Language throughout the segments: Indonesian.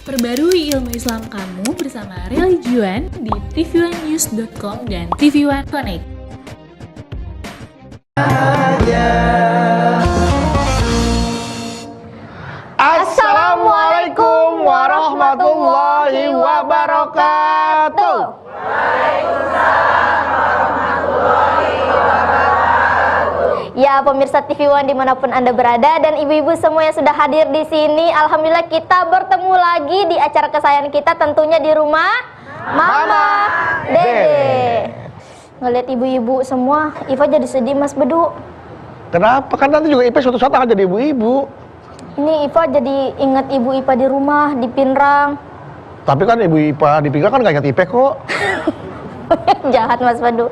Perbarui ilmu Islam kamu bersama Religion di tv1news.com dan TV1 Connect. Assalamualaikum warahmatullahi wabarakatuh. Ya, pemirsa TV One dimanapun Anda berada dan ibu-ibu semua yang sudah hadir di sini, alhamdulillah kita bertemu lagi di acara kesayangan kita, tentunya di rumah Mama Dede. Ngeliat ibu-ibu semua, Iva jadi sedih Mas Bedu. Kenapa? Kan nanti juga Ipa suatu saat akan jadi ibu-ibu. Ini Iva jadi ingat ibu Ipa di rumah, di Pinrang. Tapi kan ibu Ipa di Pinrang kan gak ingat Ipa kok. Jahat Mas Bedu.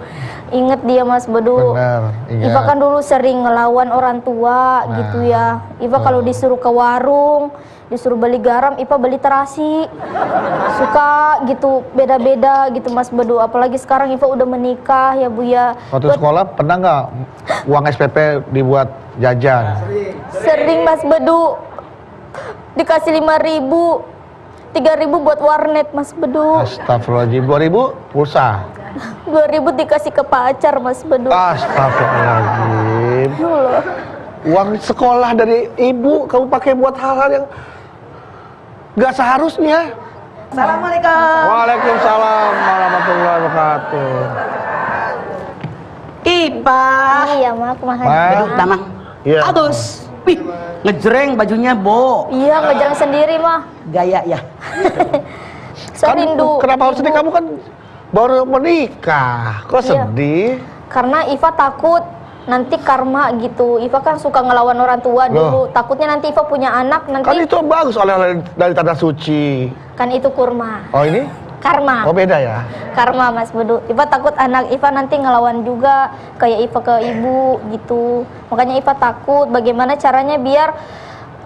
Ingat dia Mas Bedu. Benar, ingat. Iva kan dulu sering ngelawan orang tua gitu ya. Iva kalau disuruh ke warung, disuruh beli garam, Iva beli terasi. Suka gitu, beda-beda gitu Mas Bedu. Apalagi sekarang Iva udah menikah ya Bu ya. Waktu sekolah pernah nggak uang SPP dibuat jajan? Sering Mas Bedu. Dikasih 5.000, 3.000 buat warnet Mas Bedu. Astagfirullahaladzim, 2.000 pulsa. 2.000 dikasih ke pacar Mas Bedu. Astagfirullahaladzim. Uang sekolah dari ibu kamu pakai buat hal-hal yang gak seharusnya. Assalamualaikum. Waalaikumsalam warahmatullahi wabarakatuh. Ipa. Iya Ma, kumaha. Beduk damang. Iya. Atus. Wih, ngejreng bajunya Bo. Iya, ngejang sendiri mah. Gaya ya. Saya rindu. Kenapa harus sedih? Kamu kan baru menikah. Kok Iya. sedih? Karena Iva takut nanti karma gitu. Iva kan suka ngelawan orang tua dulu. Takutnya nanti Iva punya anak nanti. Kan itu bagus oleh dari tanah suci. Kan itu kurma. Oh ini? Karma. Oh beda ya? Karma Mas Bedu. Iva takut anak Iva nanti ngelawan juga kayak Iva ke ibu gitu. Makanya Iva takut bagaimana caranya biar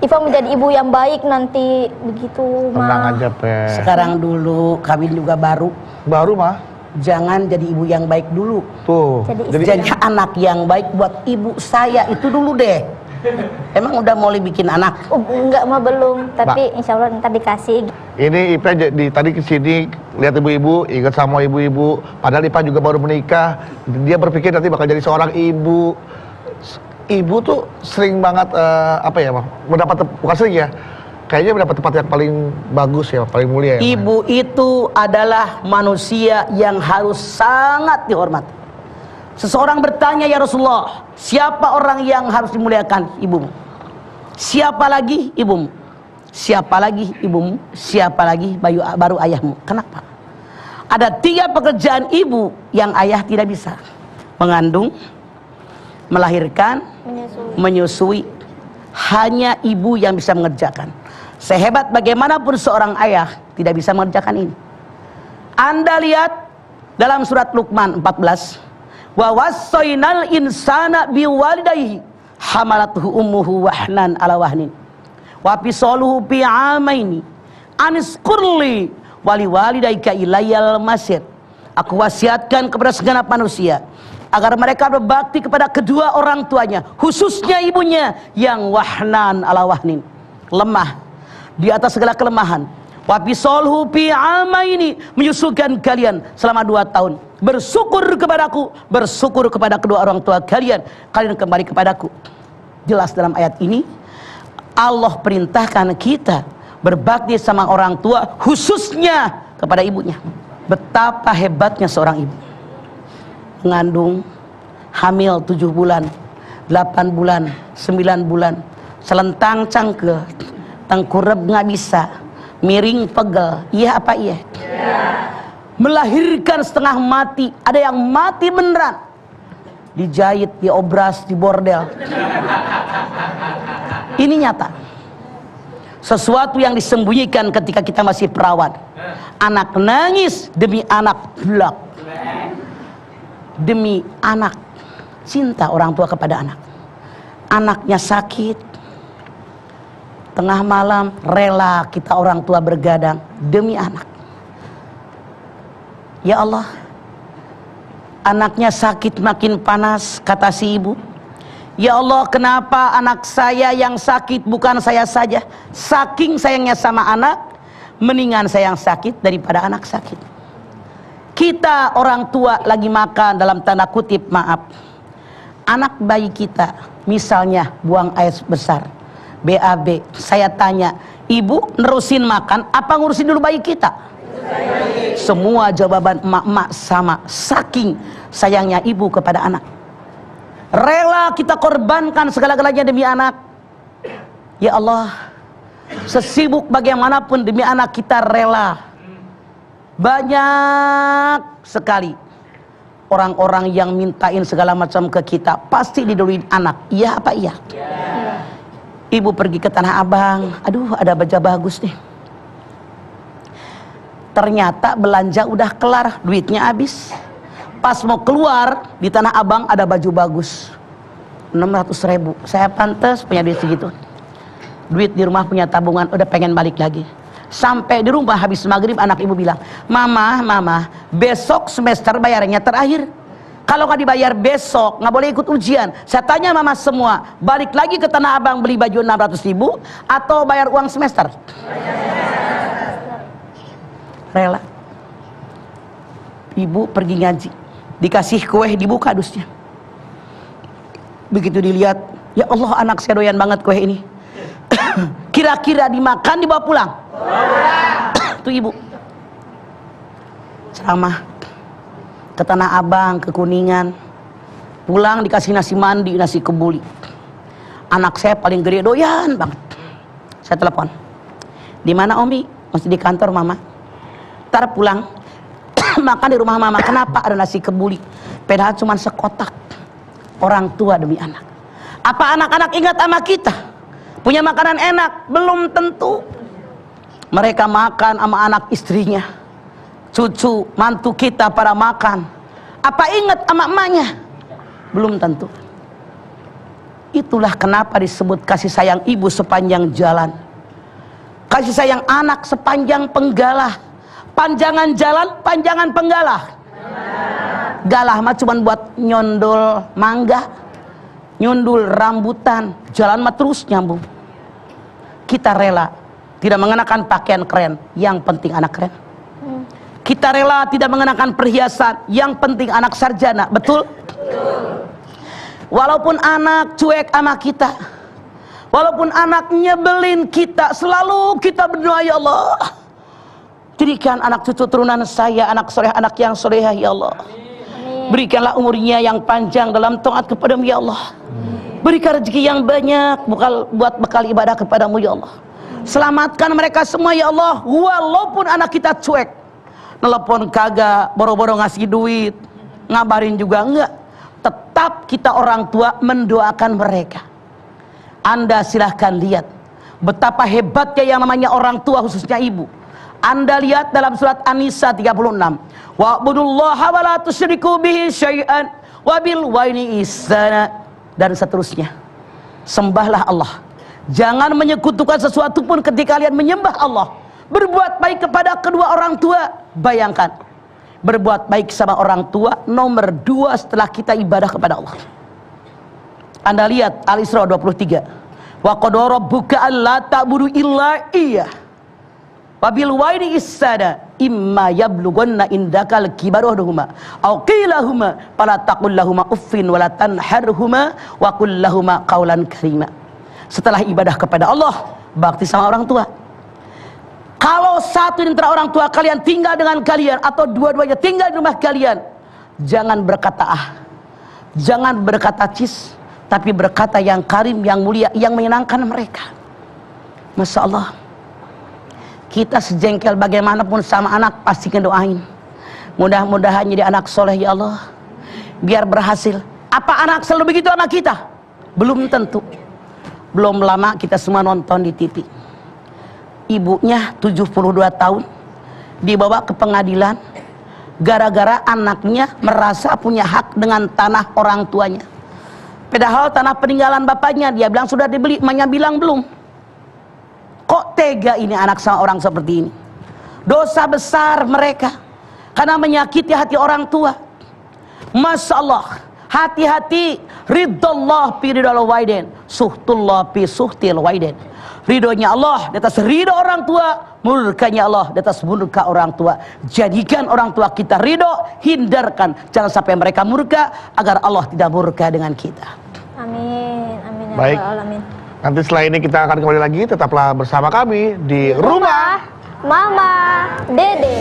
Iva menjadi ibu yang baik nanti begitu Ma. Tenang aja Pe. Sekarang dulu kawin juga baru. Baru mah? Jangan jadi ibu yang baik dulu. Tuh. Jadi Jadi anak yang baik buat ibu saya itu dulu deh. Emang udah mulai bikin anak? Enggak mah belum, tapi insya Allah ntar dikasih. Ini Ipa tadi kesini lihat ibu-ibu, ingat sama ibu-ibu. Padahal Ipa juga baru menikah. Dia berpikir nanti bakal jadi seorang ibu. Ibu tuh sering banget mendapat bukan sering ya. Kayaknya mendapat tempat yang paling bagus ya, paling mulia ya. Ibu itu adalah manusia yang harus sangat dihormati. Seseorang bertanya, ya Rasulullah, siapa orang yang harus dimuliakan? Ibumu. Siapa lagi? Ibumu. Siapa lagi? Ibumu. Siapa lagi? Baru ayahmu. Kenapa? Ada 3 pekerjaan ibu yang ayah tidak bisa. Mengandung, melahirkan, menyusui. Hanya ibu yang bisa mengerjakan. Sehebat bagaimanapun seorang ayah tidak bisa mengerjakan ini. Anda lihat dalam surat Luqman 14, wa wassaynal insana biwalidayhi hamalathu ummuhu wahnan ala wahnin wa fisaluhu fi amaini aniskurli wali walidayka ilayal masir. Aku wasiatkan kepada segenap manusia agar mereka berbakti kepada kedua orang tuanya, khususnya ibunya yang wahnan ala wahnin, lemah di atas segala kelemahan. Wa fisaluhu fi amaini, menyusukan kalian selama 2 tahun. Bersyukur kepadaku, bersyukur kepada kedua orang tua kalian, kalian kembali kepadaku. Jelas dalam ayat ini Allah perintahkan kita berbakti sama orang tua, khususnya kepada ibunya. Betapa hebatnya seorang ibu. Mengandung, hamil 7 bulan, 8 bulan, 9 bulan, selentang cangkel, tengkurap nggak bisa, miring pegel, iya apa iya? Melahirkan setengah mati, ada yang mati beneran, dijahit, diobras, di bordel. Ini nyata. Sesuatu yang disembunyikan ketika kita masih perawan. Anak nangis demi anak belak. Demi anak, cinta orang tua kepada anak. Anaknya sakit, tengah malam rela kita orang tua bergadang demi anak. Ya Allah, anaknya sakit makin panas, kata si ibu. Ya Allah, kenapa anak saya yang sakit bukan saya saja? Saking sayangnya sama anak, Mendingan saya yang sakit daripada anak sakit. Kita orang tua lagi makan, dalam tanda kutip maaf, anak bayi kita misalnya buang air besar, BAB, saya tanya, ibu nerusin makan apa ngurusin dulu bayi kita? Semua jawaban emak-emak sama, saking sayangnya ibu kepada anak. Rela kita korbankan segala-galanya demi anak. Ya Allah, sesibuk bagaimanapun demi anak kita rela. Banyak sekali orang-orang yang mintain segala macam ke kita, pasti diduluin anak. Iya apa iya? Ibu pergi ke Tanah Abang, aduh ada baju bagus nih. Ternyata belanja udah kelar, duitnya habis. Pas mau keluar di Tanah Abang ada baju bagus 600.000. Saya pantas punya duit segitu. Duit di rumah punya tabungan, udah pengen balik lagi. Sampai di rumah habis maghrib anak ibu bilang, mama besok semester bayarnya terakhir. Kalau nggak dibayar besok nggak boleh ikut ujian. Saya tanya mama semua, balik lagi ke Tanah Abang beli baju 600.000 atau bayar uang semester? Rela. Ibu pergi ngaji, dikasih kue, dibuka dusnya. Begitu dilihat, ya Allah anak saya doyan banget kue ini. Kira-kira dimakan dibawa pulang? Tuh ibu ceramah ke Tanah Abang, ke Kuningan, pulang dikasih nasi mandi, nasi kebuli. Anak saya paling gede doyan banget. Saya telepon, di mana Omi? Masih di kantor mama. Ntar pulang makan di rumah mama. Kenapa ada nasi kebuli? Padahal cuma sekotak. Orang tua demi anak. Apa anak-anak ingat sama kita? Punya makanan enak? Belum tentu. Mereka makan sama anak istrinya, cucu, mantu kita pada makan. Apa ingat sama emaknya? Belum tentu. Itulah kenapa disebut kasih sayang ibu sepanjang jalan. Kasih sayang anak sepanjang penggalah. Panjangan jalan, panjangan penggalah. Galah mah cuma buat nyondol mangga, nyundul rambutan, jalan mah terus nyambung. Kita rela tidak mengenakan pakaian keren, yang penting anak keren. Kita rela tidak mengenakan perhiasan, yang penting anak sarjana, betul? Walaupun anak cuek sama kita, walaupun anak nyebelin kita, selalu kita berdoa, ya Allah, jadikan anak cucu turunan saya anak soleh, anak yang solehah, ya Allah. Berikanlah umurnya yang panjang dalam taat kepadamu, ya Allah. Berikan rezeki yang banyak buat bekal ibadah kepadamu, ya Allah. Selamatkan mereka semua, ya Allah. Walaupun anak kita cuek, nelpon kagak, boro-boro ngasih duit, ngabarin juga enggak, tetap kita orang tua mendoakan mereka. Anda silahkan lihat betapa hebatnya yang namanya orang tua, khususnya ibu. Anda lihat dalam surat An-Nisa 36, wa'budullaha wa la tusyriku bihi syai'an wa bil walidayni ihsana, dan seterusnya. Sembahlah Allah, jangan menyekutukan sesuatu pun ketika kalian menyembah Allah. Berbuat baik kepada kedua orang tua. Bayangkan, berbuat baik sama orang tua nomor 2 setelah kita ibadah kepada Allah. Anda lihat Al-Isra 23, wa qadara rabbuka alla ta'budu illa iyyah wa bil walidayni ihsana imma yablughanna indakal kibaru ahaduhuma aw qilahuma fala taqul lahumu uffin wa la tanharhuma wa qul lahumu qawlan karima. Setelah ibadah kepada Allah, bakti sama orang tua. Kalau satu di antara orang tua kalian tinggal dengan kalian atau dua-duanya tinggal di rumah kalian, jangan berkata jangan berkata cis, tapi berkata yang karim, yang mulia, yang menyenangkan mereka. Masya Allah, kita sejengkel bagaimanapun sama anak pasti ngedoain, mudah-mudahan jadi anak soleh, ya Allah, biar berhasil. Apa anak selalu begitu sama kita? Belum tentu. Belum lama kita semua nonton di TV, ibunya 72 tahun dibawa ke pengadilan gara-gara anaknya merasa punya hak dengan tanah orang tuanya, padahal tanah peninggalan bapaknya. Dia bilang sudah dibeli, emaknya bilang belum. Kok tega ini anak sama orang seperti ini? Dosa besar mereka karena menyakiti hati orang tua. Masya Allah, hati-hati. Ridallah fi ridal walidain, suhtullah fi suhtil walidain. ridhonya Allah di atas ridho orang tua, murkanya Allah di atas murka orang tua. Jadikan orang tua kita ridho, hindarkan jangan sampai mereka murka, agar Allah tidak murka dengan kita. Amin, amin ya Baik. rabbal alamin. Nanti setelah ini kita akan kembali lagi, tetaplah bersama kami di Rumah Mama Dede.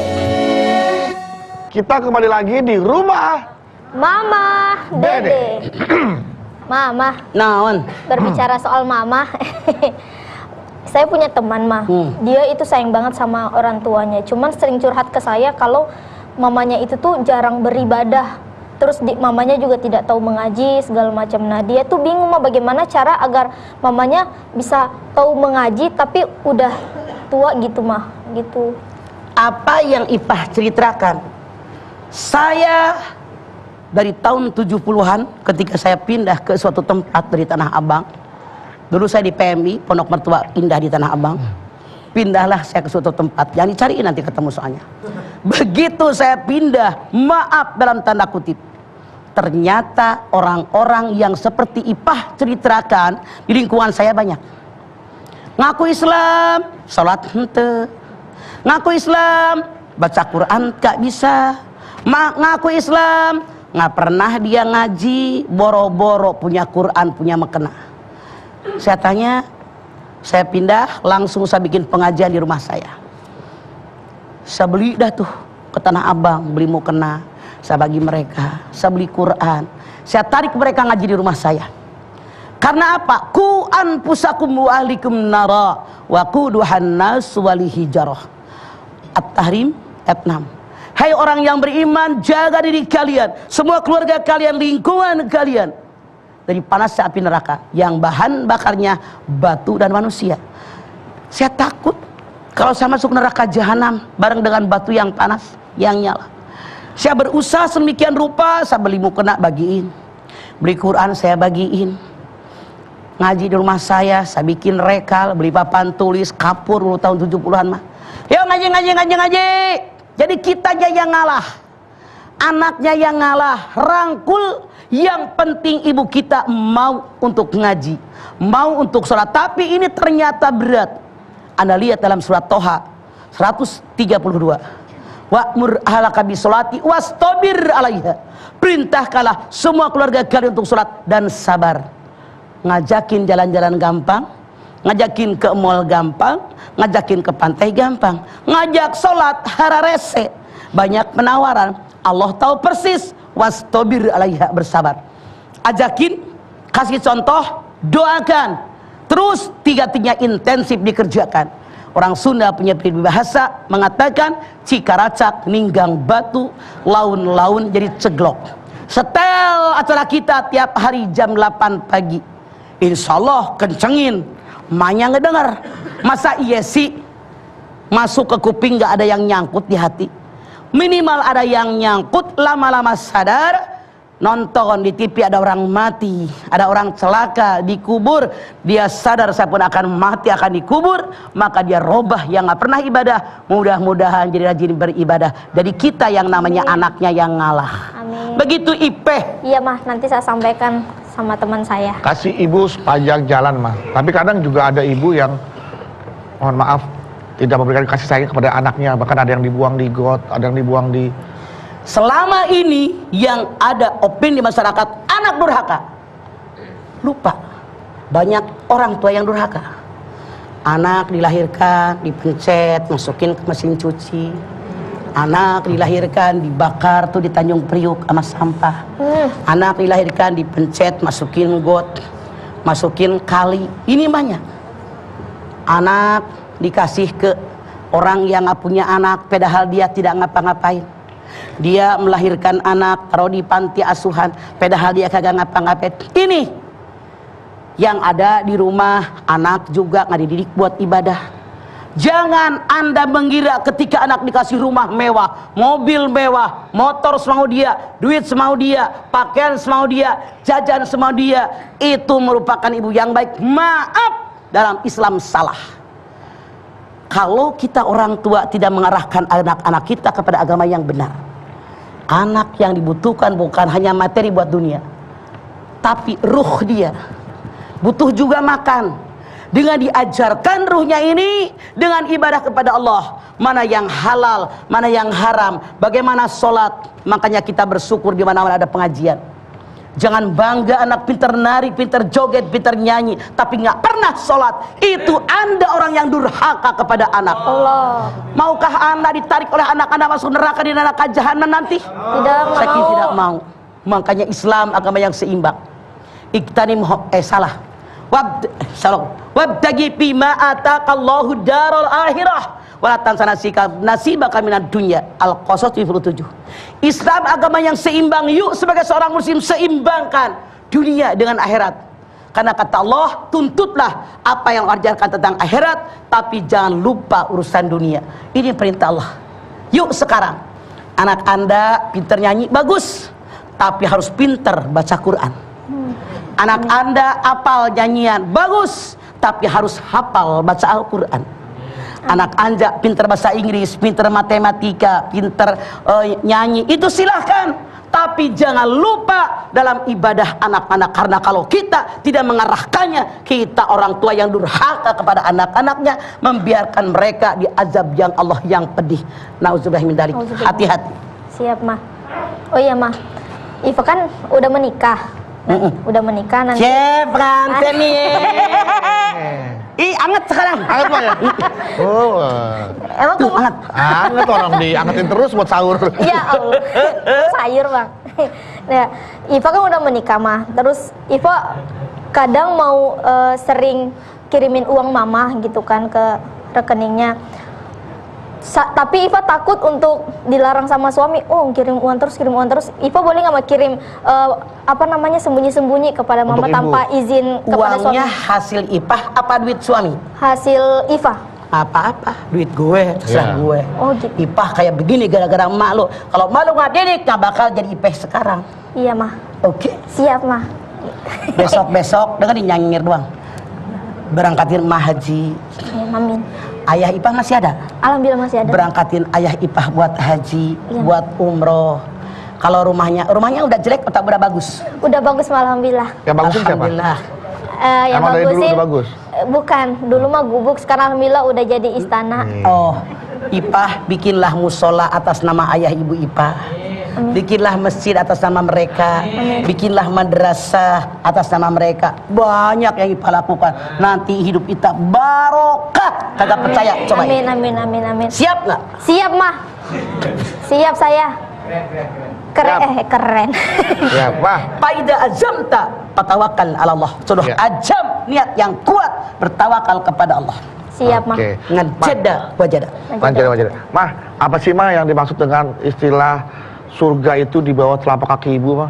Kita kembali lagi di Rumah Mama Dede. Mama, Naon? berbicara soal mama. Saya punya teman mah. Dia itu sayang banget sama orang tuanya. Cuman sering curhat ke saya kalau mamanya itu tuh jarang beribadah. Terus mamanya juga tidak tahu mengaji segala macam. Nah, dia tuh bingung mah bagaimana cara agar mamanya bisa tahu mengaji tapi udah tua gitu mah, gitu. Apa yang Ipah ceritakan? Saya dari tahun 70-an ketika saya pindah ke suatu tempat dari Tanah Abang. Dulu saya di PMI, Pondok Mertua Indah di Tanah Abang. Pindahlah saya ke suatu tempat, jangan dicariin nanti ketemu soalnya. Begitu saya pindah, maaf dalam tanda kutip, ternyata orang-orang yang seperti Ipah ceritakan di lingkungan saya banyak. Ngaku Islam, sholat hente. Ngaku Islam, baca Quran gak bisa. Ngaku Islam, nggak pernah dia ngaji, boro-boro punya Quran, punya makna. Saya tanya, saya pindah, langsung saya bikin pengajian di rumah saya. Saya beli dah tuh ke Tanah Abang, beli mukena, saya bagi mereka, saya beli Quran, saya tarik mereka ngaji di rumah saya. Karena apa? Ku anfusakum wa ahlikum nara wa quduhan nas wal hijarah. At-Tahrim ayat 6. Hai orang yang beriman, jaga diri kalian, semua keluarga kalian, lingkungan kalian dari panas api neraka yang bahan bakarnya batu dan manusia. Saya takut kalau saya masuk neraka jahanam bareng dengan batu yang panas yang nyala. Saya berusaha sedemikian rupa, saya beli mukena bagiin, beli Quran saya bagiin, ngaji di rumah saya bikin rekal, beli papan tulis, kapur dulu tahun 70-an mah. Yuk ngaji. Jadi kitanya yang ngalah, anaknya yang ngalah, rangkul. Yang penting ibu kita mau untuk ngaji, mau untuk sholat. Tapi ini ternyata berat. Anda lihat dalam surat Toha 132. Wa'mur ahlaka bisolati wastabir alaiha. Perintahkanlah semua keluarga kalian untuk sholat dan sabar. Ngajakin jalan-jalan gampang, ngajakin ke mall gampang, ngajakin ke pantai gampang, ngajak sholat hararese, banyak penawaran. Allah tahu persis, wastabir alaiha, bersabar. Ajakin, kasih contoh, doakan, terus tiga-tiganya intensif dikerjakan. Orang Sunda punya peribahasa mengatakan, cikaracak ninggang batu, laun-laun jadi ceglok. Setel acara kita tiap hari jam 8 pagi, insya Allah kencengin, emaknya ngedengar. Masa iya sih masuk ke kuping gak ada yang nyangkut di hati? Minimal ada yang nyangkut, lama-lama sadar. Nonton di TV ada orang mati, ada orang celaka, dikubur, dia sadar saya pun akan mati, akan dikubur, maka dia robah yang gak pernah ibadah, mudah-mudahan jadi rajin beribadah. Jadi kita yang namanya anaknya yang ngalah. Amin. Begitu Ipeh. Iya mah, nanti saya sampaikan sama teman saya. Kasih ibu sepanjang jalan mah. Tapi kadang juga ada ibu yang, mohon maaf, tidak memberikan kasih sayang kepada anaknya. Bahkan ada yang dibuang di got, ada yang dibuang di... Selama ini yang ada opini masyarakat, anak durhaka. Lupa, banyak orang tua yang durhaka. Anak dilahirkan, dipencet, masukin ke mesin cuci. Anak dilahirkan, dibakar tuh di Tanjung Priuk sama sampah. Anak dilahirkan, dipencet, masukin got, masukin kali. Ini banyak. Anak dikasih ke orang yang gak punya anak, padahal dia tidak ngapa-ngapain. Dia melahirkan anak, taruh di panti asuhan, padahal dia kagak ngapa-ngapain. Ini yang ada di rumah, anak juga nggak dididik buat ibadah. Jangan Anda mengira ketika anak dikasih rumah mewah, mobil mewah, motor semau dia, duit semau dia, pakaian semau dia, jajan semau dia, itu merupakan ibu yang baik. Maaf, dalam Islam salah. Kalau kita orang tua tidak mengarahkan anak-anak kita kepada agama yang benar, anak yang dibutuhkan bukan hanya materi buat dunia, tapi ruh dia butuh juga makan. dengan diajarkan ruhnya ini dengan ibadah kepada Allah, mana yang halal, mana yang haram, bagaimana sholat. Makanya kita bersyukur di mana-mana ada pengajian. Jangan bangga anak pintar nari, pintar joget, pintar nyanyi, tapi nggak pernah sholat. Itu Anda orang yang durhaka kepada anak. Allah. Maukah Anda ditarik oleh anak-anak masuk neraka di neraka jahanam nanti? Tidak mau. Saya tidak mau. Makanya Islam agama yang seimbang. Iktanim salah. Wabtagi bima ataqallahu darul akhirah wala tansa nasibaka minad dunya. Al-Qasas 27. Islam agama yang seimbang. Yuk sebagai seorang muslim seimbangkan dunia dengan akhirat. Karena kata Allah, tuntutlah apa yang ajarkan tentang akhirat, tapi jangan lupa urusan dunia. Ini perintah Allah. Yuk sekarang, anak Anda pintar nyanyi bagus, tapi harus pintar baca Quran. Anak Anda hafal nyanyian bagus, tapi harus hafal baca Al-Quran. Anak Anda pintar bahasa Inggris, pintar matematika, pintar nyanyi, itu silahkan. Tapi jangan lupa dalam ibadah anak-anak. Karena kalau kita tidak mengarahkannya, kita orang tua yang durhaka kepada anak-anaknya, membiarkan mereka diazab yang Allah yang pedih. Nauzubillah min dzalik. Hati-hati. Siap, Mah. Oh iya, Mah. Iva kan udah menikah. Udah menikah nanti. Chef pengantin nih. Ih, anget sekarang. Anget Pak ya? Oh. Emang Tuh, kamu anget. Anget orang diangetin terus buat sahur. ya Allah. Sayur, Bang. Nah, Iva kan udah menikah, Mah. Terus Iva kadang mau sering kirimin uang mama gitu kan ke rekeningnya. Tapi Iva takut untuk dilarang sama suami. Oh, kirim uang terus, kirim uang terus. Iva boleh nggak kirim sembunyi-sembunyi kepada mama tanpa izin kepada suami? Uangnya hasil Ipah apa duit suami? Hasil Iva. Apa-apa, duit gue, terserah gue. Oh gitu. Ipah kayak begini gara-gara emak lo. Kalau emak lo nggak didik, nggak bakal jadi Ipah sekarang. Iya, Mah. Oke. Siap, Mah. Besok-besok dengerin nyengir doang. Berangkatin emak haji. Ya, amin. Ayah Ipah masih ada? Alhamdulillah masih ada. Berangkatin ayah Ipah buat haji, Iya. buat umroh. Kalau rumahnya udah jelek atau udah bagus? Udah bagus, Mah, alhamdulillah. Yang bagusin siapa? Alhamdulillah. Yang Emang dari dulu bagusin udah bagus? Bukan, dulu mah gubuk, sekarang alhamdulillah udah jadi istana. Oh, Ipah bikinlah musola atas nama ayah ibu Ipah. Bikinlah masjid atas nama mereka. Bikinlah madrasah atas nama mereka. Banyak yang Ipah lakukan. Nanti hidup kita barokah. Kagak percaya? Coba. Amin, amin, amin, amin. Siap nggak? Siap, Mah. Siap saya. Keren. Ya, Pak. Faida azamta patawakal ala Allah. Sudah Ya. azam, niat yang kuat bertawakal kepada Allah. Siap, Mah. Oke. Ngajada wajada. Wajar. Mah, apa sih Mah yang dimaksud dengan istilah surga itu di bawah telapak kaki ibu, Mah?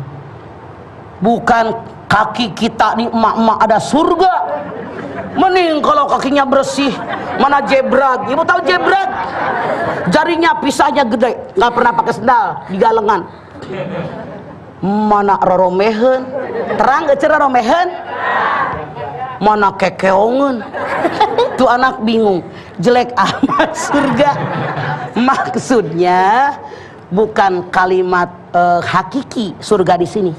Bukan kaki kita nih emak-emak ada surga. Mending kalau kakinya bersih. Mana jebrag? Ibu tahu jebrag? Jarinya pisahnya gede, nggak pernah pakai sendal, di galengan. Mana roromehen? Terang gak cerah roromehen? Mana kekeongen? Tuh anak bingung. Jelek amat surga. Maksudnya bukan kalimat hakiki surga di sini.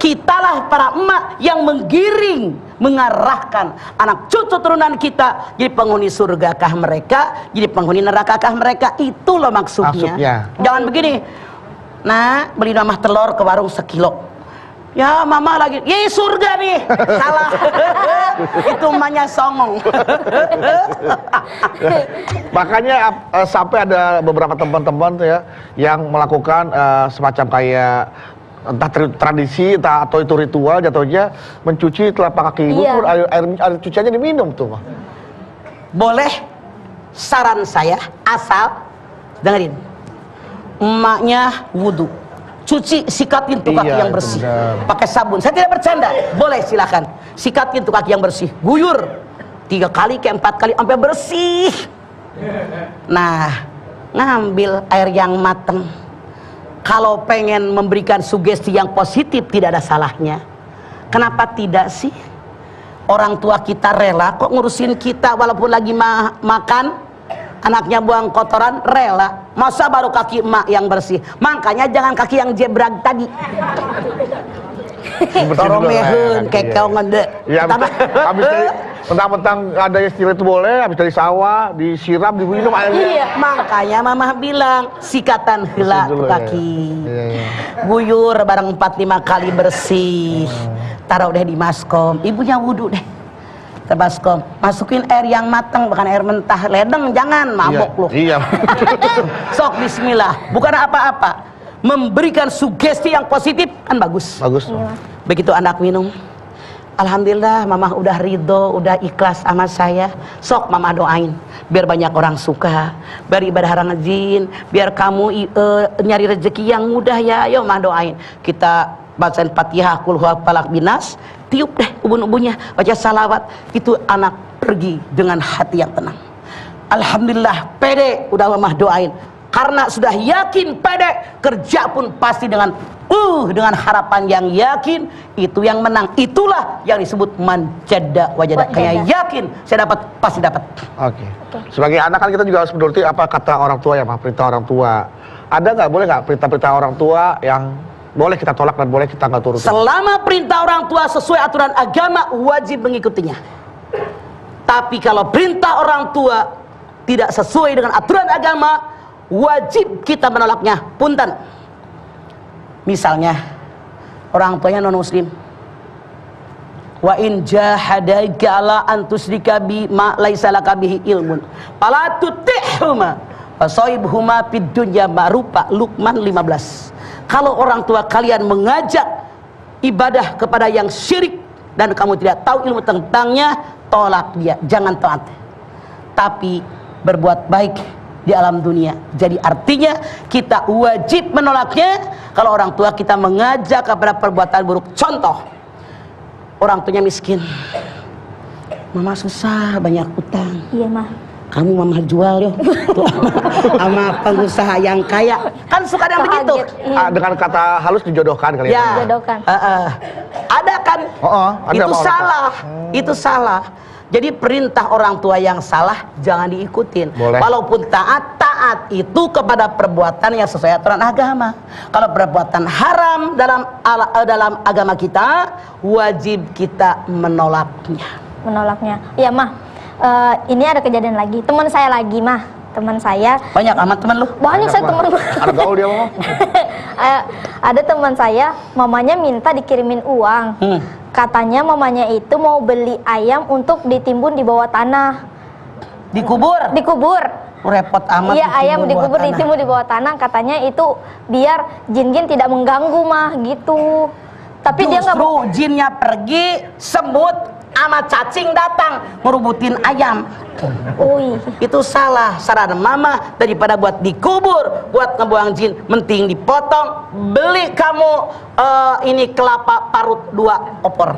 Kitalah para emak yang menggiring, mengarahkan anak cucu turunan kita jadi penghuni surgakah mereka, jadi penghuni nerakakah mereka. Itu loh maksudnya. Jangan begini. Nah, beli namah telur ke warung sekilo. Ya, mama lagi, ye surga nih. Salah. Itu emaknya songong. Makanya sampai ada beberapa teman-teman tuh ya yang melakukan semacam kayak entah tradisi entah atau itu ritual jatuhnya mencuci telapak kaki ibu, air cuciannya diminum tuh, Mah. Boleh, saran saya asal dengerin. Emaknya wudhu, cuci, sikatin tuh kaki yang bersih pakai sabun. Saya tidak bercanda. Boleh, silakan sikatin tuh kaki yang bersih, guyur 3 kali ke 4 kali sampai bersih. Nah, ngambil air yang mateng. Kalau pengen memberikan sugesti yang positif tidak ada salahnya. Kenapa tidak sih? Orang tua kita rela kok ngurusin kita walaupun lagi makan, anaknya buang kotoran, rela. Masa baru kaki emak yang bersih? Makanya jangan kaki yang jebrag tadi. Toromehun, kekeongan deh. Ya, habis Mentang-mentang ada istilah itu boleh, habis dari sawah, disiram, diminum airnya. Iya. Makanya mama bilang sikatan heula Dulu, kaki. Iya. Guyur bareng 4-5 kali bersih. Taruh deh di maskom. Ibunya wudhu deh. Terbaskom, masukin air yang matang, bukan air mentah. Ledeng jangan, mabok lu. Iya. Sok bismillah, bukan apa-apa. Memberikan sugesti yang positif kan bagus. Bagus. Begitu anak minum, alhamdulillah mama udah ridho, udah ikhlas sama saya. Sok mama doain biar banyak orang suka, biar ibadah rajin, biar kamu nyari rezeki yang mudah ya. Ayo mama doain. Kita bacain Fatihah, Qul huwa falaq binas, tiup deh ubun-ubunnya, baca salawat. Itu anak pergi dengan hati yang tenang. Alhamdulillah pede, udah mama doain. Karena sudah yakin pede, kerja pun pasti dengan harapan yang yakin, itu yang menang. Itulah yang disebut manjada wajada. Kayak yakin saya dapat, pasti dapat. Oke. Sebagai anak kan kita juga harus menuruti apa kata orang tua ya, perintah orang tua. Ada nggak, boleh nggak perintah-perintah orang tua yang boleh kita tolak dan boleh kita nggak turuti? Selama perintah orang tua sesuai aturan agama, wajib mengikutinya. Tapi kalau perintah orang tua tidak sesuai dengan aturan agama, wajib kita menolaknya. Punten. Misalnya orang tuanya non muslim, wa in jahadaka ala an tusyrika bi ma laisa laka bihi ilmun fala tutihuma fasaibhuma fid dunya ma'rufa. Luqman 15. Kalau orang tua kalian mengajak ibadah kepada yang syirik dan kamu tidak tahu ilmu tentangnya, tolak dia, jangan taat. Tapi berbuat baik di alam dunia. Jadi artinya kita wajib menolaknya kalau orang tua kita mengajak kepada perbuatan buruk. Contoh, orang tuanya miskin, mama susah, banyak utang. Iya mah. Kamu mama jual yo sama pengusaha yang kaya, kan suka ada yang begitu. Iya. Dengan kata halus dijodohkan kali ya. Dijodohkan. Ada kan? Ada Itu salah. Itu salah. Jadi perintah orang tua yang salah jangan diikutin. Boleh. Walaupun taat itu kepada perbuatan yang sesuai aturan agama. Kalau perbuatan haram dalam agama kita, wajib kita menolaknya. Iya mah. Ini ada kejadian lagi. Teman saya lagi mah. Teman saya. Banyak amat teman lu. Banyak saya teman. Ada gaul dia mah. Ada teman saya, mamanya minta dikirimin uang. Katanya mamanya itu mau beli ayam untuk ditimbun di bawah tanah. Dikubur. Repot amat. Iya, ayam dikubur ditimbun di bawah tanah. Katanya itu biar jin-jin tidak mengganggu mah gitu. Tapi dia nggak. Justru jinnya pergi, semut sama cacing datang merubutin ayam. Itu salah. Saran mama, daripada buat dikubur, buat ngebuang jin, mending dipotong. Beli kamu ini kelapa parut 2 opor.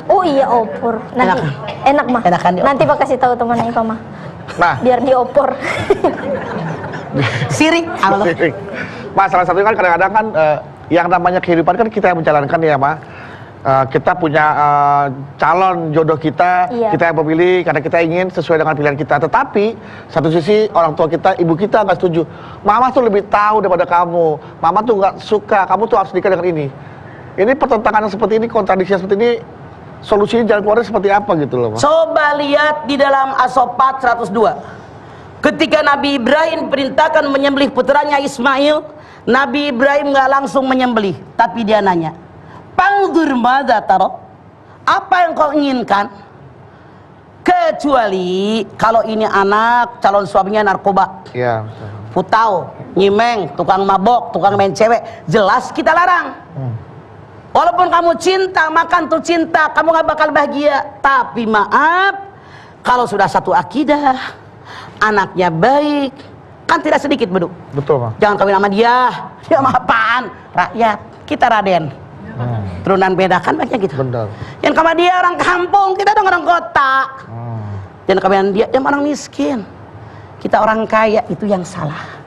Oh iya, opor. Nanti enak mah. Enakan diopor. Nanti Pak kasih tahu temannya Ipa mah. Nah, Biar diopor. Sirik. Mas, salah satunya kan kadang-kadang kan yang namanya kehidupan kan kita yang menjalankan ya, Ma. Kita punya calon jodoh kita, kita yang memilih karena kita ingin sesuai dengan pilihan kita. Tetapi satu sisi orang tua kita, ibu kita nggak setuju. Mama tuh lebih tahu daripada kamu. Mama tuh nggak suka. Kamu tuh harus nikah dengan ini. Ini pertentangan seperti ini, kontradiksi seperti ini, solusinya jalan keluarnya seperti apa gitu loh, Mas? Coba lihat di dalam As-Saffat 102. Ketika Nabi Ibrahim perintahkan menyembelih putranya Ismail, Nabi Ibrahim nggak langsung menyembelih, tapi dia nanya, "Pangdur madza taro?" Apa yang kau inginkan? Kecuali kalau ini anak calon suaminya narkoba, Iya. putau, nyimeng, tukang mabok, tukang main cewek, jelas kita larang. Walaupun kamu cinta, makan tuh cinta, kamu gak bakal bahagia. Tapi maaf, kalau sudah satu akidah, anaknya baik, kan tidak sedikit beduk. Betul, Pak. Jangan kawin sama dia. Ya sama apaan? Rakyat, kita Raden. Turunan beda kan banyak gitu. Benar. Yang sama dia orang kampung, kita dong orang kota. Jangan kawin dia, dia orang miskin. Kita orang kaya, itu yang salah.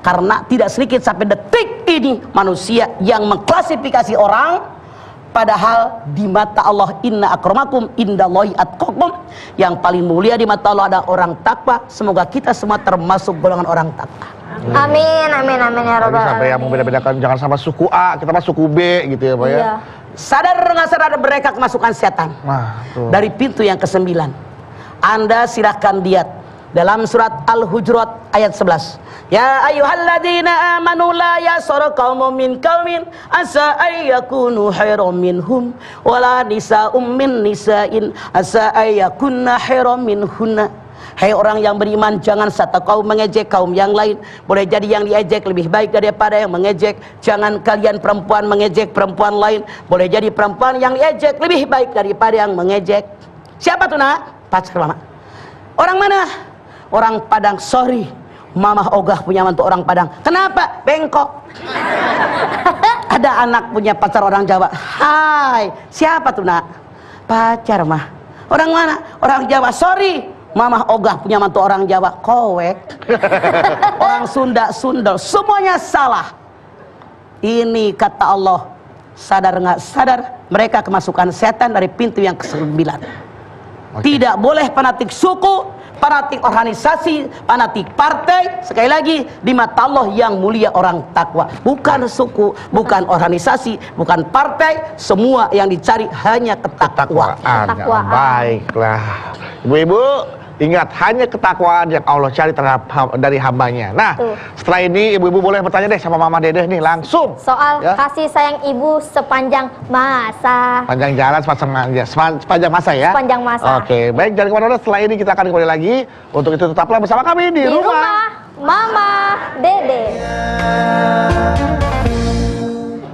Karena tidak sedikit sampai detik ini manusia yang mengklasifikasi orang, padahal di mata Allah inna akramakum indallahi atqakum, yang paling mulia di mata Allah ada orang takwa. Semoga kita semua termasuk golongan orang takwa. Amin, amin, amin ya Lagi Rabbal sampai yang Alamin. membeda-bedakan, jangan sama suku A, kita mah suku B gitu ya Pak ya. Iya. Sadar nggak sadar mereka kemasukan setan Nah, tuh. dari pintu yang ke-9. Anda silahkan lihat dalam surat Al-Hujurat ayat 11. Ya ayyuhalladzina amanu la yasra qaumun min qaumin asa ayyakunu khairam minhum wala nisa'um min nisa'in asa ayyakunna khairam minhunna. Hai orang yang beriman, jangan satu kaum mengejek kaum yang lain. Boleh jadi yang diejek lebih baik daripada yang mengejek. Jangan kalian perempuan mengejek perempuan lain. Boleh jadi perempuan yang diejek lebih baik daripada yang mengejek. Siapa tuh nak? Pacar mama. Orang mana? Orang Padang. Sorry, mama ogah punya mantu orang Padang. Kenapa? Bengkok. Ada anak punya pacar orang Jawa. Hai, siapa tuh nak? Pacar mah. Orang mana? Orang Jawa. Sorry, mama ogah punya mantu orang Jawa. Kowek. Orang Sunda, Sundel. Semuanya salah. Ini kata Allah. Sadar nggak sadar, mereka kemasukan setan dari pintu yang ke-9. Tidak boleh fanatik suku, fanatik organisasi, fanatik partai. Sekali lagi, di mata Allah yang mulia orang takwa. Bukan suku, bukan organisasi, bukan partai. Semua yang dicari hanya ketakwaan. Ketakwaan. Baiklah. Ibu-ibu, ingat hanya ketakwaan yang Allah cari dari hambanya. Nah, Tuh. setelah ini ibu-ibu boleh bertanya deh sama Mama Dedeh nih langsung. Soal Ya. kasih sayang ibu sepanjang masa. Panjang jalan sepanjang masa ya. Sepanjang masa. Oke, baik, jangan kemana-mana. Setelah ini kita akan kembali lagi. Untuk itu tetaplah bersama kami di rumah. Mama Dede.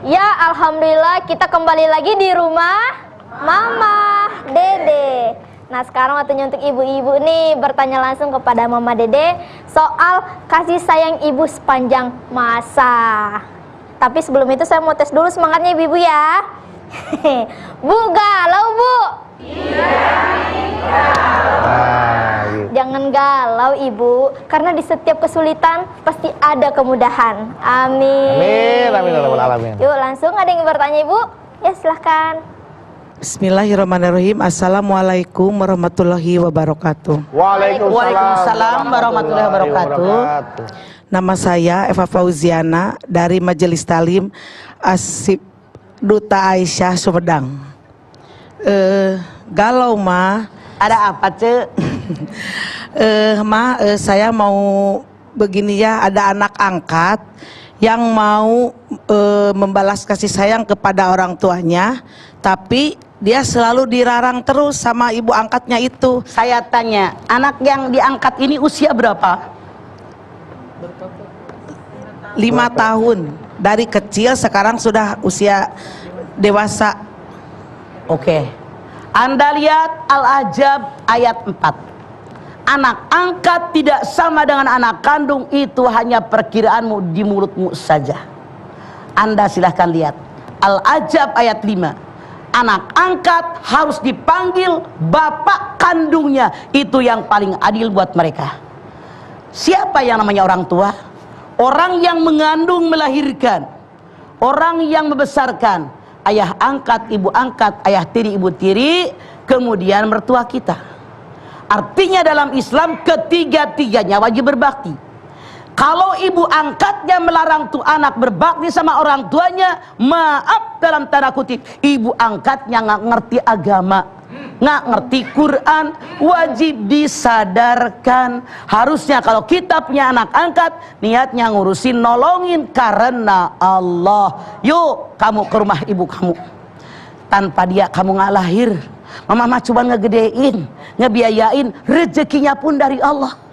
Ya, alhamdulillah kita kembali lagi di rumah Mama Dede. Nah, sekarang waktunya untuk ibu-ibu nih bertanya langsung kepada Mama Dede soal kasih sayang ibu sepanjang masa. Tapi sebelum itu saya mau tes dulu semangatnya ibu-ibu ya. Bu, galau Bu. Nah, gitu. Jangan galau ibu, karena di setiap kesulitan pasti ada kemudahan. Amin. Amin, amin, ya rabbal alamin. Yuk langsung, ada yang bertanya ibu? Ya silahkan. Bismillahirrahmanirrahim. Assalamualaikum warahmatullahi wabarakatuh. Waalaikumsalam warahmatullahi wabarakatuh. Nama saya Eva Fauziana dari Majelis Talim Asib Duta Aisyah Sumedang. Galau ma, Ada apa cek? saya mau begini ya, ada anak angkat yang mau membalas kasih sayang kepada orang tuanya, tapi dia selalu dirarang terus sama ibu angkatnya itu. Saya tanya, anak yang diangkat ini usia berapa? 5 tahun, dari kecil sekarang sudah usia dewasa. Oke. Anda lihat Al-Ahzab ayat 4. Anak angkat tidak sama dengan anak kandung, itu hanya perkiraanmu di mulutmu saja. Anda silahkan lihat Al-Ahzab ayat 5. Anak angkat harus dipanggil bapak kandungnya, itu yang paling adil buat mereka. Siapa yang namanya orang tua? Orang yang mengandung melahirkan, orang yang membesarkan, ayah angkat, ibu angkat, ayah tiri, ibu tiri, kemudian mertua kita. Artinya dalam Islam ketiga-tiganya wajib berbakti. Kalau ibu angkatnya melarang tuh anak berbakti sama orang tuanya, maaf dalam tanda kutip, ibu angkatnya nggak ngerti agama, nggak ngerti Quran, wajib disadarkan. Harusnya kalau kita punya anak angkat, niatnya ngurusin, nolongin karena Allah. Yuk kamu ke rumah ibu kamu. Tanpa dia kamu nggak lahir. Mama cuma ngegedein, ngebiayain, rezekinya pun dari Allah.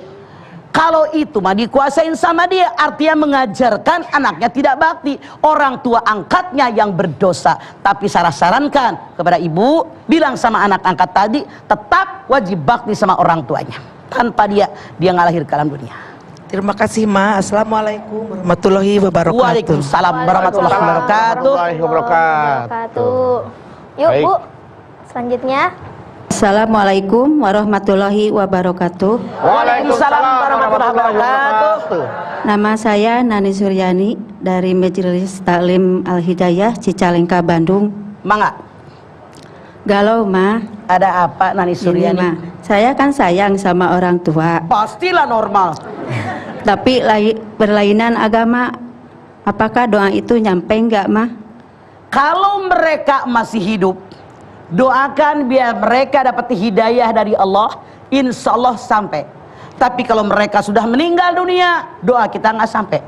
Kalau itu mah dikuasain sama dia, artinya mengajarkan anaknya tidak bakti. Orang tua angkatnya yang berdosa. Tapi saya sarankan kepada ibu, bilang sama anak angkat tadi, tetap wajib bakti sama orang tuanya. Tanpa dia nggak lahir ke alam dunia. Terima kasih ma. Assalamualaikum warahmatullahi wabarakatuh. Waalaikumsalam warahmatullahi wabarakatuh. Wabarakatuh. Yuk Baik. Bu, selanjutnya. Assalamualaikum warahmatullahi wabarakatuh. Waalaikumsalam warahmatullahi wabarakatuh. Nama saya Nani Suryani dari Majelis Taklim Al-Hidayah Cicalengka, Bandung. Mangga, Galau ma, ada apa Nani ini Suryani? ma, saya kan sayang sama orang tua. Pastilah normal. tapi berlainan agama, apakah doa itu nyampe enggak, mah? Kalau mereka masih hidup, doakan biar mereka dapat hidayah dari Allah, insya Allah sampai. Tapi kalau mereka sudah meninggal dunia, doa kita nggak sampai.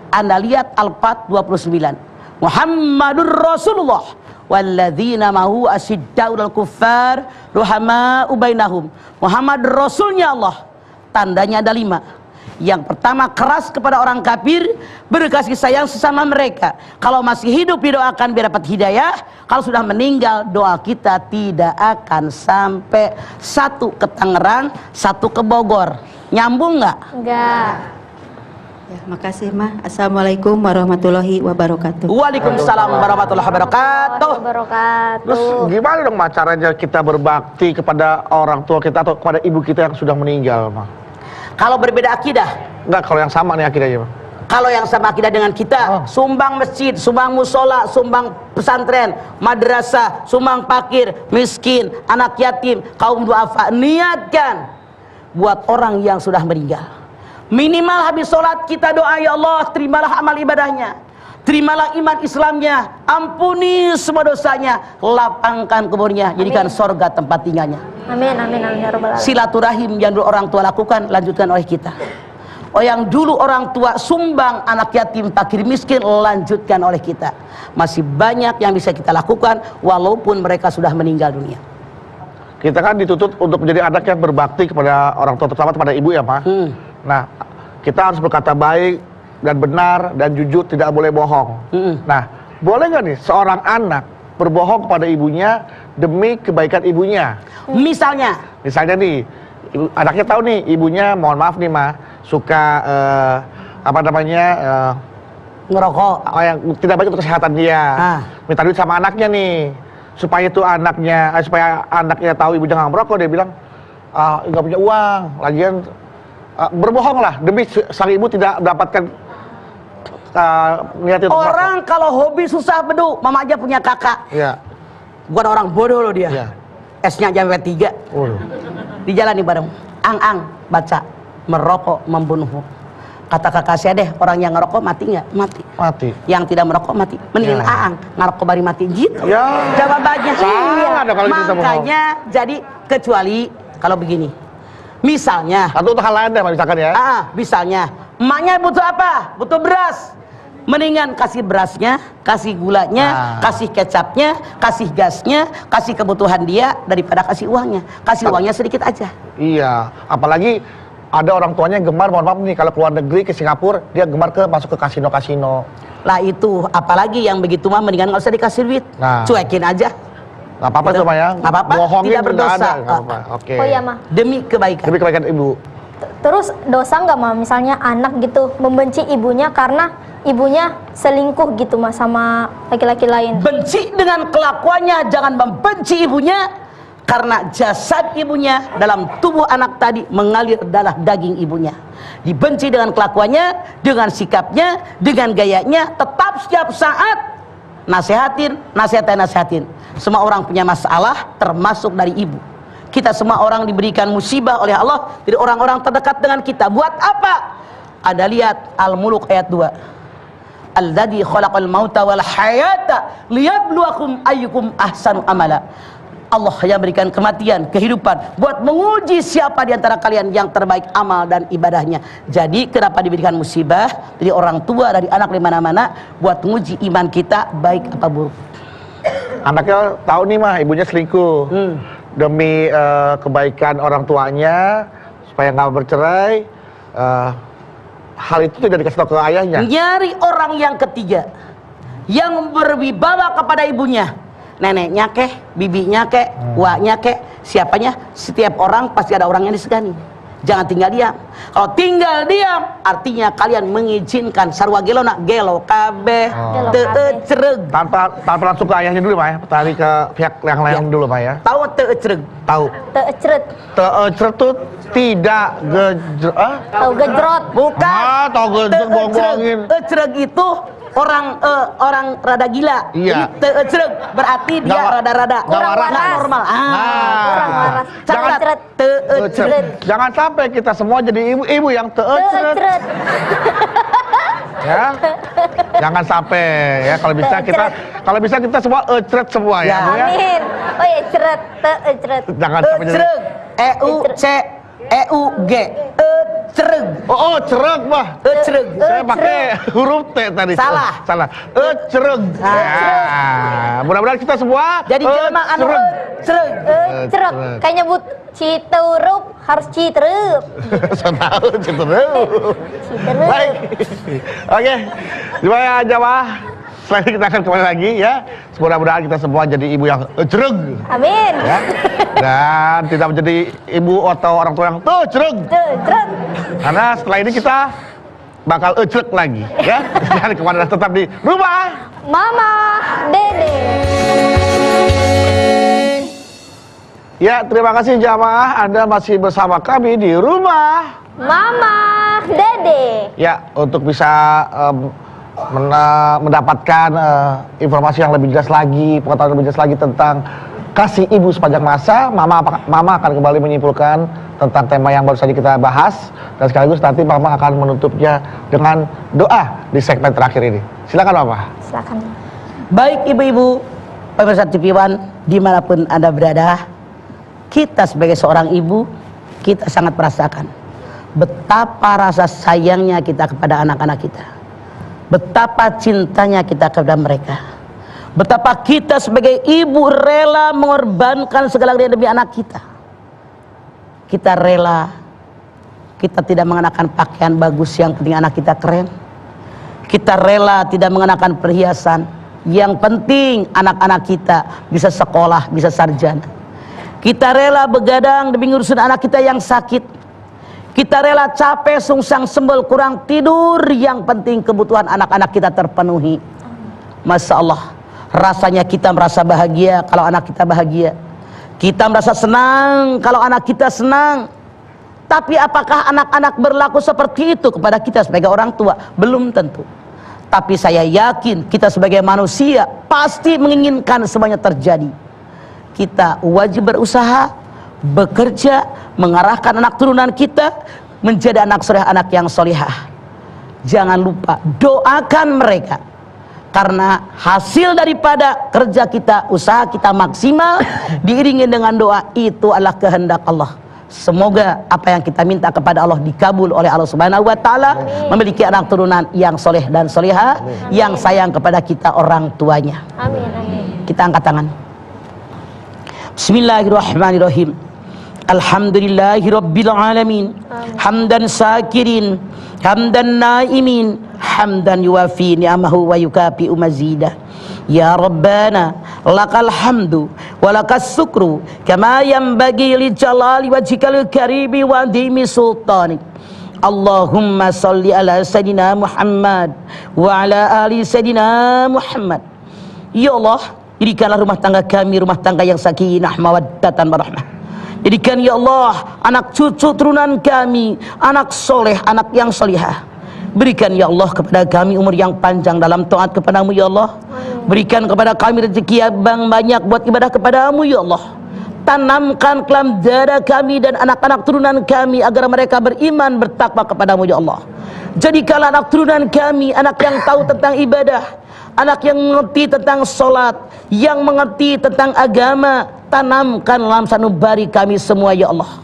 Anda lihat Al-Fat 29, Muhammadur Rasulullah walladzina mahu asyidda'ul kuffar ruhama'u bainahum. Muhammad Rasulnya Allah, tandanya ada 5. Yang pertama, keras kepada orang kafir, berkasih sayang sesama mereka. Kalau masih hidup didoakan biar dapat hidayah. Kalau sudah meninggal, doa kita tidak akan sampai. Satu ke Tangerang, satu ke Bogor. Nyambung nggak? Enggak. Ya, makasih, mah. Assalamualaikum warahmatullahi wabarakatuh. Waalaikumsalam warahmatullahi wabarakatuh. Terus gimana dong, Ma, caranya kita berbakti kepada orang tua kita atau kepada ibu kita yang sudah meninggal, Ma? Kalau berbeda akidah, Enggak, kalau yang sama nih akidahnya, Ma. kalau yang sama akidah dengan kita, sumbang masjid, sumbang musola, sumbang pesantren, madrasah, sumbang fakir, miskin, anak yatim, kaum duafa, niatkan buat orang yang sudah meninggal. Minimal habis sholat kita doa, ya Allah, terimalah amal ibadahnya, terimalah iman Islamnya, ampuni semua dosanya, lapangkan kuburnya, jadikan sorga tempat tinggalnya. Amin, amin, amin ya rabbal alamin. Silaturahim yang dulu orang tua lakukan, lanjutkan oleh kita. Oh, yang dulu orang tua sumbang anak yatim, fakir miskin, lanjutkan oleh kita. Masih banyak yang bisa kita lakukan walaupun mereka sudah meninggal dunia. Kita kan dituntut untuk menjadi anak yang berbakti kepada orang tua, terutama kepada ibu ya, Ma. Nah, kita harus berkata baik dan benar dan jujur, tidak boleh bohong. Nah, boleh nggak nih seorang anak berbohong kepada ibunya demi kebaikan ibunya? Misalnya nih, anaknya tahu nih ibunya, mohon maaf nih, Ma, suka ngerokok, yang tidak baik untuk kesehatan dia. Minta duit sama anaknya nih, supaya anaknya tahu ibunya nggak merokok, dia bilang nggak punya uang, lagian berbohong lah demi sang ibu tidak mendapatkan niat untuk orang merokok. Kalau hobi susah bedu, mama aja punya kakak. Iya. Bukan orang bodoh loh dia. Iya. S-nya jam 3. Di jalan nih bareng. Ang baca merokok membunuh. Kata kakak saya deh, orang yang ngerokok mati nggak? Mati. Mati. Yang tidak merokok mati. Mendingan Aang ngerokok bari mati gitu. Ya. Jawabannya. Salah dong kalau gitu, makanya jadi kecuali kalau begini. Misalnya. Atau untuk hal lain deh, misalkan ya. Misalnya emaknya butuh apa? Butuh beras. Mendingan kasih berasnya, kasih gulanya, kasih kecapnya, kasih gasnya, kasih kebutuhan dia daripada kasih uangnya. Kasih uangnya sedikit aja. Iya, apalagi ada orang tuanya yang gemar, mohon maaf nih, kalau keluar negeri ke Singapura, dia gemar masuk ke kasino-kasino. Lah itu, apalagi yang begitu mah mendingan nggak usah dikasih duit. Cuekin aja. Nggak apa-apa tuh, Ma, ya. Nggak apa-apa, bohongin tidak berdosa. Oke. Oh iya, Ma. Demi kebaikan. Demi kebaikan ibu. Terus dosa nggak, Ma, misalnya anak gitu membenci ibunya karena ibunya selingkuh gitu, Ma, sama laki-laki lain? Benci dengan kelakuannya, jangan membenci ibunya, karena jasad ibunya dalam tubuh anak tadi mengalir darah daging ibunya. Dibenci dengan kelakuannya, dengan sikapnya, dengan gayanya, tetap setiap saat nasihatin. Semua orang punya masalah, termasuk dari ibu. Kita semua orang diberikan musibah oleh Allah dari orang-orang terdekat dengan kita. Buat apa? Ada lihat Al-Muluk ayat 2. Alladzi khalaqal mauta wal hayata liyabluwakum ayyukum ahsanu amala. Allah yang berikan kematian, kehidupan buat menguji siapa di antara kalian yang terbaik amal dan ibadahnya. Jadi kenapa diberikan musibah dari orang tua, dari anak, di mana-mana, buat menguji iman kita baik apa buruk. Anaknya tahu nih, mah, ibunya selingkuh. Demi kebaikan orang tuanya supaya nggak bercerai, hal itu tidak dikasih tahu ke ayahnya. Nyari orang yang ketiga yang berwibawa kepada ibunya, neneknya kek, bibinya kek, uaknya kek, siapanya. Setiap orang pasti ada orang yang disegani. Jangan tinggal diam. Kalau tinggal diam artinya kalian mengizinkan sarwa gelona gelo kabeh teu-cereg. Tanpa langsung ke ayahnya dulu, Ma, ya. Tadi ke pihak yang lain dulu, Ma, ya. Tahu teu-cereg? Tahu. Teu-cereg. Teu-cereg tuh tidak Tahu gejrot. Bukan. Tahu gejrot, bohong-bohongin. Teu-cereg itu orang rada gila. Iya. Jadi teecreg berarti dia rada-rada Nggak waras. nggak normal. Kurang waras. Jangan Ceret. teecret. Jangan sampai kita semua jadi ibu-ibu yang teecret. Ceret. Ya. Jangan sampai ya, kalau bisa kita semua ecret semua ya, Bu ya. Amin. Oh ya, ceret. Ceret. Jangan sampai jadi Ecreg. EUCEUG. Ecreg. Oh, cereg, Bah. Ecreg. Saya pakai huruf T tadi. Salah. Salah. Cereg. Ya. Mudah-mudahan kita semua Jadi jelema anu ecreg. Cerek. Kayak nyebut Citeureup harus Citeureup. Saya tahu Citeureup. Citeureup. Baik. Oke. Terima kasih jamaah. Setelah ini kita akan kembali lagi ya. Mudah-mudahan kita semua jadi ibu yang cereg. Amin. Ya. Dan tidak menjadi ibu atau orang tua yang cereg. Ceret. Karena setelah ini kita bakal ecek lagi ya. Jangan kemana, tetap di rumah Mama Dede. ya. Terima kasih jamaah, Anda masih bersama kami di rumah Mama Dede. ya, untuk bisa mendapatkan informasi yang lebih jelas lagi, pengetahuan lebih jelas lagi tentang kasih ibu sepanjang masa. Mama akan kembali menyimpulkan tentang tema yang baru saja kita bahas, dan sekaligus nanti Mama akan menutupnya dengan doa di segmen terakhir ini. Silakan Mama. Silakan. Baik ibu-ibu, pemirsa TV One dimanapun Anda berada, kita sebagai seorang ibu, kita sangat merasakan betapa rasa sayangnya kita kepada anak-anak kita, betapa cintanya kita kepada mereka, betapa kita sebagai ibu rela mengorbankan segala-galanya demi anak kita. Kita rela, kita tidak mengenakan pakaian bagus, yang penting anak kita keren. Kita rela tidak mengenakan perhiasan, yang penting anak-anak kita bisa sekolah, bisa sarjana. Kita rela begadang demi ngurusin anak kita yang sakit. Kita rela capek, sungsang, sembel, kurang tidur, yang penting kebutuhan anak-anak kita terpenuhi. Masya Allah, rasanya kita merasa bahagia kalau anak kita bahagia. Kita merasa senang kalau anak kita senang. Tapi apakah anak-anak berlaku seperti itu kepada kita sebagai orang tua? Belum tentu. Tapi saya yakin kita sebagai manusia pasti menginginkan semuanya terjadi. Kita wajib berusaha, bekerja, mengarahkan anak turunan kita menjadi anak soleh, anak yang solihah. Jangan lupa doakan mereka, karena hasil daripada kerja kita, usaha kita maksimal diiringi dengan doa, itu adalah kehendak Allah. Semoga apa yang kita minta kepada Allah dikabul oleh Allah Subhanahu wa taala, memiliki anak turunan yang soleh dan solihah, yang sayang kepada kita orang tuanya. Amin. Amin. Kita angkat tangan. Bismillahirrahmanirrahim. Alhamdulillahi rabbil alamin. Hamdan syakirin, hamdan naimin, hamdan yuwafi ni'amahu wa yukafi'u mazidah. Ya Rabbana lakal hamdu wa lakas syukru kama yanbaghi li jalali wajhikal karimi wa dimi sultanik. Allahumma salli ala sayyidina Muhammad wa ala ali sayyidina Muhammad. Ya Allah, jadikanlah rumah tangga kami rumah tangga yang sakinah mawaddatan warahmah. Jadikan ya Allah anak cucu turunan kami anak soleh, anak yang solihah. Berikan ya Allah kepada kami umur yang panjang dalam taat kepadamu ya Allah. Berikan kepada kami rezeki yang banyak buat ibadah kepadamu ya Allah. Tanamkan kelam dada kami dan anak-anak turunan kami agar mereka beriman bertakwa kepadamu ya Allah. Jadikanlah anak turunan kami anak yang tahu tentang ibadah, anak yang mengerti tentang sholat, yang mengerti tentang agama. Tanamkan dalam sanubari kami semua ya Allah,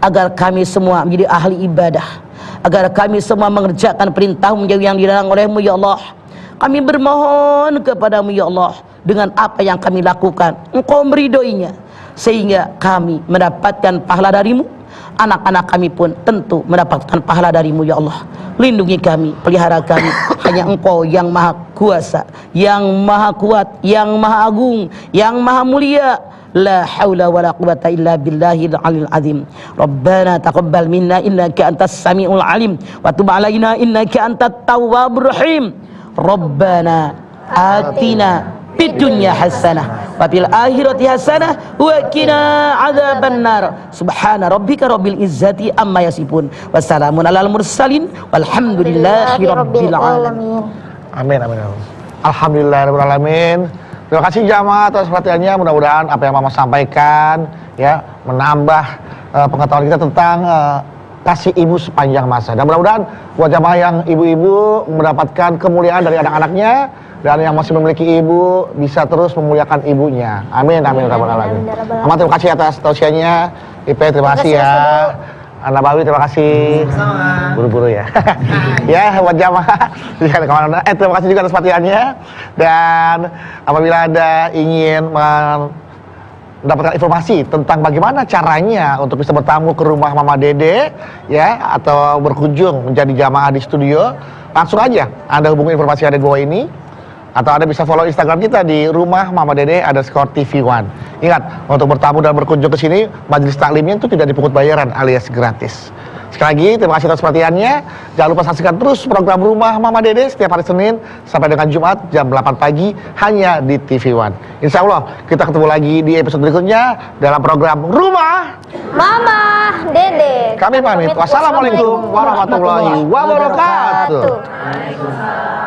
agar kami semua menjadi ahli ibadah, agar kami semua mengerjakan perintahmu yang dilarang olehmu ya Allah. Kami bermohon kepadamu ya Allah, dengan apa yang kami lakukan Engkau meridhoinya, sehingga kami mendapatkan pahala darimu. Anak-anak kami pun tentu mendapatkan pahala darimu ya Allah. Lindungi kami, pelihara kami. Hanya Engkau yang maha kuasa, yang maha kuat, yang maha agung, yang maha mulia. La haula wa la quwata illa billahil aliyil azim. Rabbana taqabbal minna innaka antas samiul alim wa tub alaina innaka antat tawwabur rahim. Rabbana atina fid dunya hasanah wa fil akhirati hasanah wa qina adzabannar. Subhana rabbika rabbil izzati amma yasifun wa salamun alal mursalin walhamdulillahi rabbil alamin. Amin, amin. Alhamdulillahirrahmanirrahim. Terima kasih jamaah atas perhatiannya. Mudah-mudahan apa yang Mama sampaikan ya menambah pengetahuan kita tentang kasih ibu sepanjang masa. Dan mudah-mudahan buat jamaah yang ibu-ibu mendapatkan kemuliaan dari anak-anaknya, dan yang masih memiliki ibu bisa terus memuliakan ibunya. Amin, amin, rabbal alamin. Mama terima kasih atas tausiahnya. Ipe terima kasih ya. Anak Bawi terima kasih. Buru-buru ya. Ya buat jamaah. Terima kasih juga atas perhatiannya. Dan apabila Anda ingin mendapatkan informasi tentang bagaimana caranya untuk bisa bertamu ke rumah Mama Dede ya, atau berkunjung menjadi jamaah di studio, langsung aja Anda hubungi informasi yang ada di bawah ini, atau Anda bisa follow Instagram kita di rumah Mama Dede _TV1. Ingat, untuk bertamu dan berkunjung ke sini, majelis taklimnya itu tidak dipungut bayaran alias gratis. Sekali lagi, terima kasih atas perhatiannya. Jangan lupa saksikan terus program Rumah Mama Dede setiap hari Senin sampai dengan Jumat jam 8 pagi hanya di TV1. Insya Allah, kita ketemu lagi di episode berikutnya dalam program Rumah Mama Dede. Kami pamit. Wassalamualaikum warahmatullahi wabarakatuh.